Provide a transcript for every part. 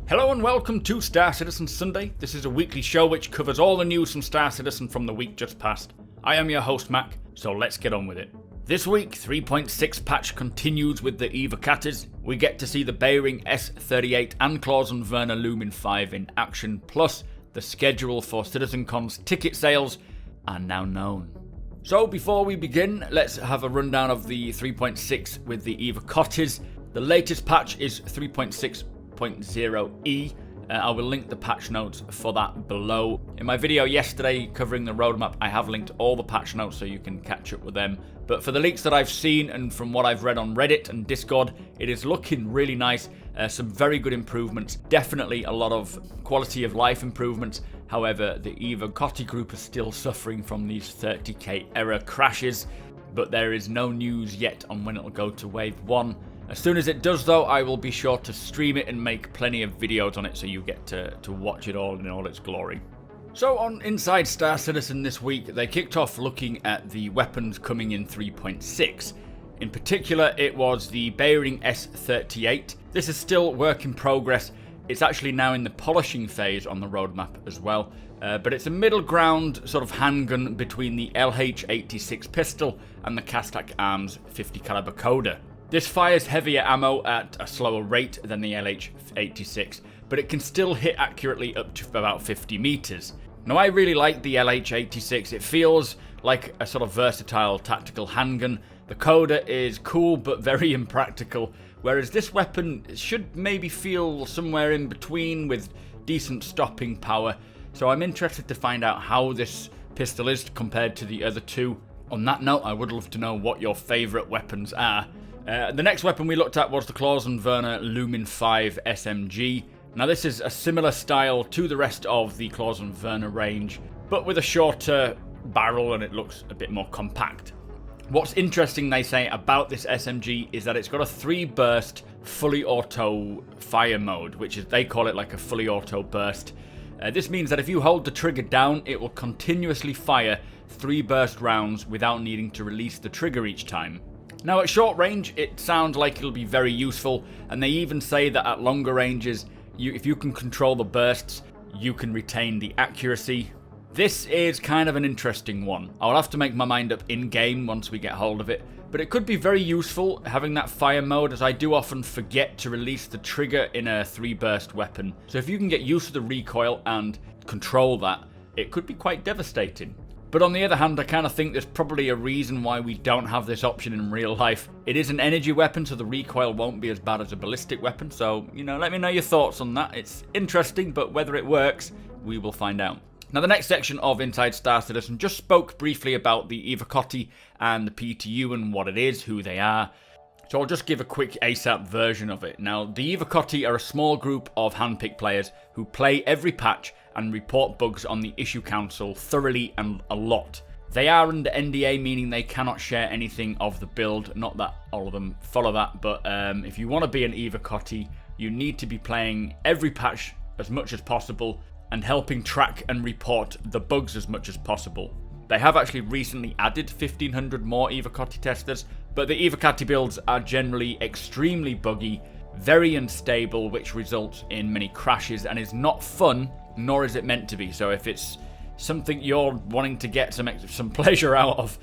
Hello and welcome to Star Citizen Sunday. This is a weekly show which covers all the news from Star Citizen from the week just past. I am your host Mac, so let's get on with it. This week, 3.6 patch continues with the Evocatis. We get to see the Bering S38 and Clausen Werner Lumin 5 in action, plus the schedule for Citizencon's ticket sales are now known. So before we begin, let's have a rundown of the 3.6 with the Evocatis. The latest patch is 3.6.0e. I will link the patch notes for that below. In my video yesterday covering the roadmap, I have linked all the patch notes so you can catch up with them. But for the leaks that I've seen and from what I've read on Reddit and Discord, it is looking really nice. Some very good improvements. Definitely a lot of quality of life improvements. However, the Evocati group is still suffering from these 30k error crashes. But there is no news yet on when it'll go to Wave 1. As soon as it does though, I will be sure to stream it and make plenty of videos on it so you get to watch it all in all its glory. So on Inside Star Citizen this week, they kicked off looking at the weapons coming in 3.6. In particular, it was the Bering S38. This is still work in progress. It's actually now in the polishing phase on the roadmap as well. But it's a middle ground sort of handgun between the LH86 pistol and the Kastak Arms 50 caliber Coda. This fires heavier ammo at a slower rate than the LH86, but it can still hit accurately up to about 50 meters. Now I really like the LH86, it feels like a sort of versatile tactical handgun. The Coda is cool but very impractical, whereas this weapon should maybe feel somewhere in between with decent stopping power. So I'm interested to find out how this pistol is compared to the other two. On that note, I would love to know what your favourite weapons are. The next weapon we looked at was the Clausen Werner Lumin 5 SMG. Now this is a similar style to the rest of the Clausen Werner range, but with a shorter barrel and it looks a bit more compact. What's interesting, they say, about this SMG is that it's got a 3-burst fully auto fire mode, which is, they call it like a fully auto burst. This means that if you hold the trigger down, it will continuously fire 3-burst rounds without needing to release the trigger each time. Now at short range, it sounds like it'll be very useful, and they even say that at longer ranges, if you can control the bursts, you can retain the accuracy. This is kind of an interesting one. I'll have to make my mind up in-game once we get hold of it, but it could be very useful having that fire mode, as I do often forget to release the trigger in a 3-burst weapon. So if you can get used to the recoil and control that, it could be quite devastating. But on the other hand, I kind of think there's probably a reason why we don't have this option in real life. It is an energy weapon, so the recoil won't be as bad as a ballistic weapon. So, let me know your thoughts on that. It's interesting, but whether it works, we will find out. Now, the next section of Inside Star Citizen just spoke briefly about the Evocati and the PTU and what it is, who they are. So I'll just give a quick ASAP version of it. Now, the Evocati are a small group of handpicked players who play every patch and report bugs on the issue council thoroughly and a lot. They are under NDA, meaning they cannot share anything of the build. Not that all of them follow that, but if you want to be an Evocati, you need to be playing every patch as much as possible and helping track and report the bugs as much as possible. They have actually recently added 1,500 more Evocati testers, but the Evocati builds are generally extremely buggy, very unstable, which results in many crashes and is not fun, nor is it meant to be. So if it's something you're wanting to get some pleasure out of,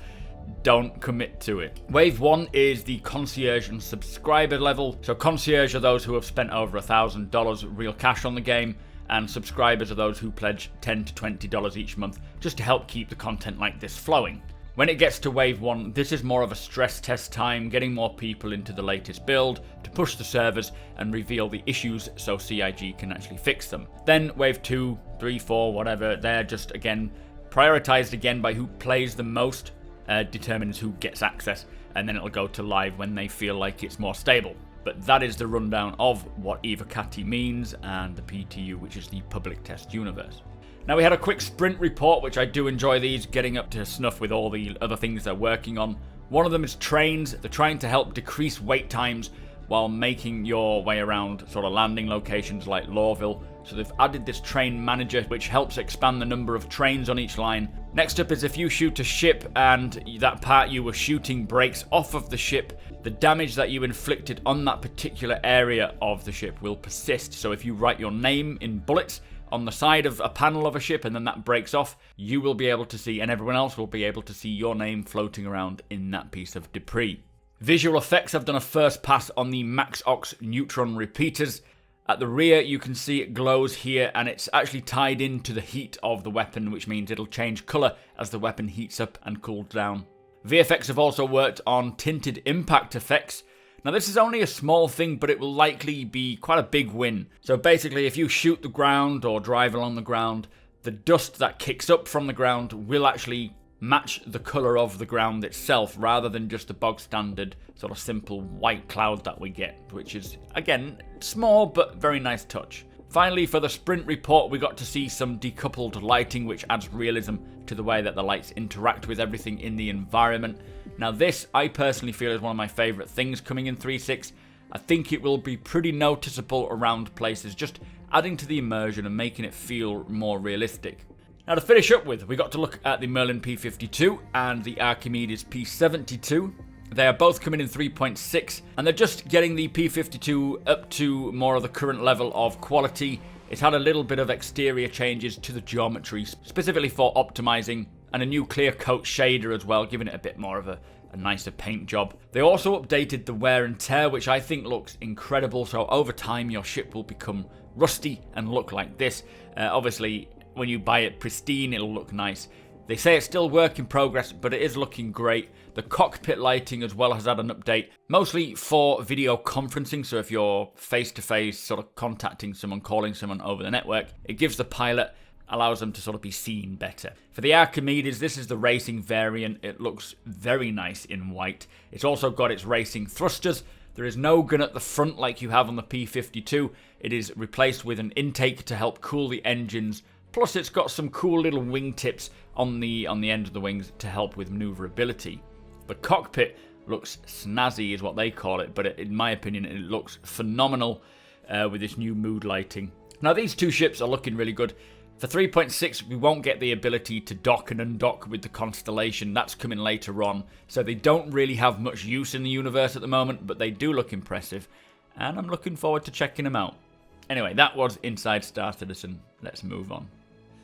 don't commit to it. Wave 1 is the concierge and subscriber level. So concierge are those who have spent over $1,000 real cash on the game, and subscribers are those who pledge $10 to $20 each month just to help keep the content like this flowing. When it gets to Wave 1, this is more of a stress test time, getting more people into the latest build to push the servers and reveal the issues so CIG can actually fix them. Then Wave 2, 3, 4, whatever, they're just again prioritized again by who plays the most, determines who gets access, and then it'll go to live when they feel like it's more stable. But that is the rundown of what Evocati means and the PTU, which is the public test universe. Now we had a quick sprint report, which I do enjoy these, getting up to snuff with all the other things they're working on. One of them is trains. They're trying to help decrease wait times while making your way around sort of landing locations like Lawville. So they've added this train manager, which helps expand the number of trains on each line. Next up is if you shoot a ship and that part you were shooting breaks off of the ship, the damage that you inflicted on that particular area of the ship will persist. So if you write your name in bullets on the side of a panel of a ship and then that breaks off, you will be able to see, and everyone else will be able to see, your name floating around in that piece of debris. Visual effects, I've done a first pass on the Max Ox neutron repeaters. At the rear you can see it glows here, and it's actually tied into the heat of the weapon, which means it'll change colour as the weapon heats up and cools down. VFX have also worked on tinted impact effects. Now this is only a small thing, but it will likely be quite a big win. So basically, if you shoot the ground or drive along the ground, the dust that kicks up from the ground will actually match the colour of the ground itself, rather than just the bog standard sort of simple white cloud that we get, which is, again, small but very nice touch. Finally, for the sprint report, we got to see some decoupled lighting, which adds realism to the way that the lights interact with everything in the environment. Now this, I personally feel, is one of my favourite things coming in 3.6. I think it will be pretty noticeable around places, just adding to the immersion and making it feel more realistic. Now to finish up with, we got to look at the Merlin P52 and the Archimedes P72. They are both coming in 3.6, and they're just getting the P52 up to more of the current level of quality. It's had a little bit of exterior changes to the geometry, specifically for optimizing, and a new clear coat shader as well, giving it a bit more of a nicer paint job. They also updated the wear and tear, which I think looks incredible, so over time your ship will become rusty and look like this. Obviously, when you buy it pristine, it'll look nice. They say it's still work in progress, but it is looking great. The cockpit lighting as well has had an update, mostly for video conferencing. So if you're face-to-face sort of contacting someone, calling someone over the network, it gives the pilot, allows them to sort of be seen better. For the Archimedes, this is the racing variant. It looks very nice in white. It's also got its racing thrusters. There is no gun at the front like you have on the P52. It is replaced with an intake to help cool the engines. Plus it's got some cool little wingtips on the end of the wings to help with maneuverability. The cockpit looks snazzy is what they call it, but in my opinion it looks phenomenal with this new mood lighting. Now these two ships are looking really good. For 3.6 we won't get the ability to dock and undock with the Constellation. That's coming later on, so they don't really have much use in the universe at the moment, but they do look impressive, and I'm looking forward to checking them out. Anyway, that was Inside Star Citizen. Let's move on.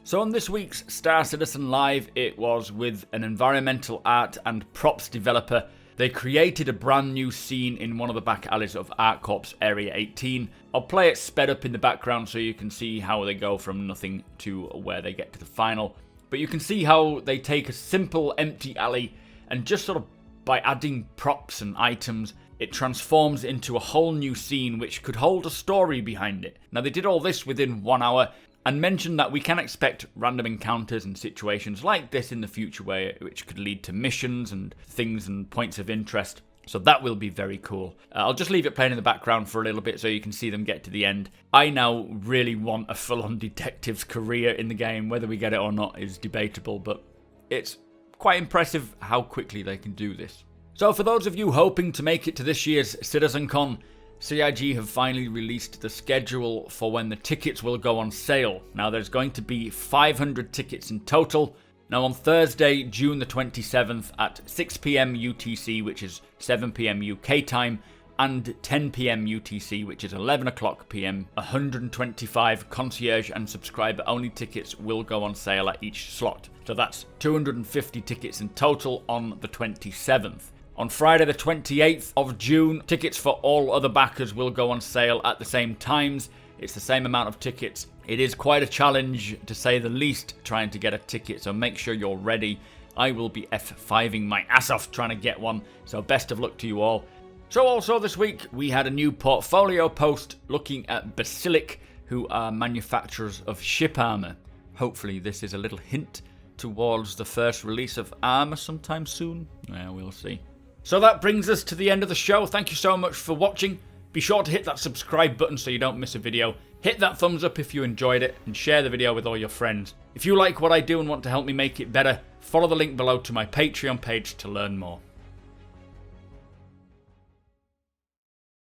So on this week's Star Citizen Live, it was with an environmental art and props developer. They created a brand new scene in one of the back alleys of ArtCorp's Area 18. I'll play it sped up in the background so you can see how they go from nothing to where they get to the final. But you can see how they take a simple empty alley and just sort of by adding props and items, it transforms into a whole new scene which could hold a story behind it. Now they did all this within 1 hour, and mentioned that we can expect random encounters and situations like this in the future which could lead to missions and things and points of interest. So that will be very cool. I'll just leave it playing in the background for a little bit so you can see them get to the end. I now really want a full-on detective's career in the game. Whether we get it or not is debatable, but it's quite impressive how quickly they can do this. So for those of you hoping to make it to this year's Citizencon, CIG have finally released the schedule for when the tickets will go on sale. Now there's going to be 500 tickets in total. Now on Thursday, June the 27th at 6 PM UTC, which is 7 PM UK time, and 10 PM UTC, which is 11 o'clock PM, 125 concierge and subscriber only tickets will go on sale at each slot. So that's 250 tickets in total on the 27th. On Friday the 28th of June, tickets for all other backers will go on sale at the same times. It's the same amount of tickets. It is quite a challenge, to say the least, trying to get a ticket, so make sure you're ready. I will be F5ing my ass off trying to get one, so best of luck to you all. So also this week, we had a new portfolio post looking at Basilic, who are manufacturers of ship armor. Hopefully this is a little hint towards the first release of armor sometime soon. Yeah, we'll see. So that brings us to the end of the show. Thank you so much for watching. Be sure to hit that subscribe button so you don't miss a video. Hit that thumbs up if you enjoyed it, and share the video with all your friends. If you like what I do and want to help me make it better, follow the link below to my Patreon page to learn more.